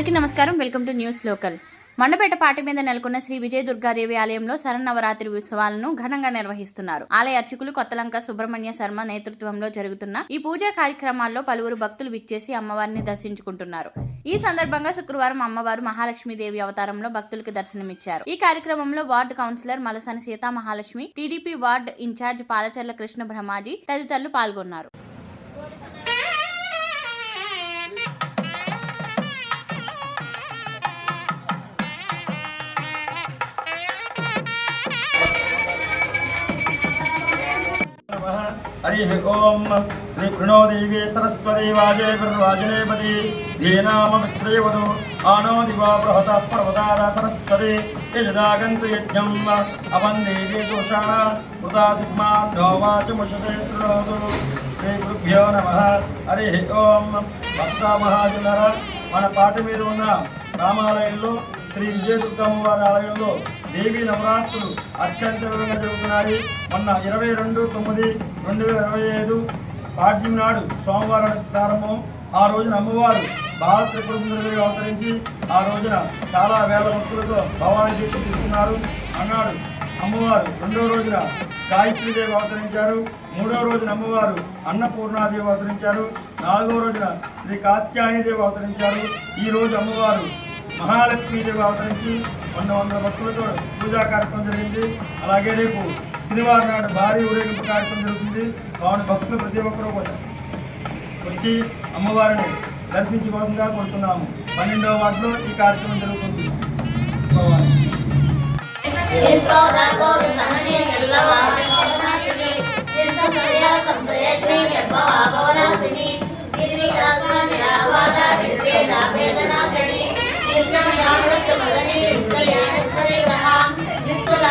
అందరికీ నమస్కారం. Welcome to news local. Mandapeta పాటి మీద నెలకొన్న శ్రీ విజయ దుర్గాదేవి ఆలయంలో శరన్నవరాత్రి ఉత్సవాలను ఘనంగా నిర్వహిస్తున్నారు. ఆలయ అర్చకులు కొత్తలంక సుబ్రహ్మణ్య శర్మ నేతృత్వంలో జరుగుతున్న ఈ పూజా కార్యక్రమాల్లో పలువురు భక్తులు విచ్చేసి అమ్మవారిని దర్శించుకుంటున్నారు. ఈ సందర్భంగా శుక్రవారం అమ్మవారు మహాలక్ష్మీదేవి అవతారంలో భక్తులకు దర్శనమిచ్చారు. ఈ కార్యక్రమంలో ward councillor Malasani Sita Mahalakshmi, TDP ward incharge Palacharla Krishna Brahmaji తదితరులు పాల్గొన్నారు. हरि ओम श्री प्रणो देवी सरस्वती वाजे वाजनेपति धीनाम मित्रयवधु आनो दिवा बृहत पर्वताद सरस्वती यजदागन्तु यज्ञम् अवन्देवी दोषाण मृदा सिग्मा नोवाचमुषते शृणोतु श्री गुरुभ्यो नमः हरि ओम भक्त महाजनर మన పాటి మీద ఉన్న రామాలయంలో శ్రీ విజయదుర్గమ్మవారి ఆలయంలో దేవీ నవరాత్రులు అత్యంత విధంగా జరుగుతున్నాయి. మొన్న 22/9/2025 పాడ్యం నాడు సోమవారం ప్రారంభం. ఆ రోజున అమ్మవారు బాల త్రిపుర సుందరీదేవి అవతరించి ఆ రోజున చాలా వేల భక్తులతో భవానీ దీక్ష తీసుకున్నారు. అన్నాడు అమ్మవారు రెండో రోజున గాయత్రీదేవి అవతరించారు. మూడో రోజున అమ్మవారు అన్నపూర్ణాదేవి అవతరించారు. నాలుగో రోజున శ్రీ కాత్యాయనీదేవి అవతరించారు. ఈ రోజు అమ్మవారు మహాలక్ష్మీదేవి అవతరించి 100 భక్తులతో పూజా కార్యక్రమం జరిగింది. అలాగే రేపు శనివారం నాడు భారీ ఊరేగింపు కార్యక్రమం జరుగుతుంది. కావున భక్తులు ప్రతి ఒక్కరూ కూడా వచ్చి అమ్మవారిని దర్శించుకోవాల్సిందిగా కోరుతున్నాము. 12వ వార్డులో ఈ కార్యక్రమం జరుగుతుంది.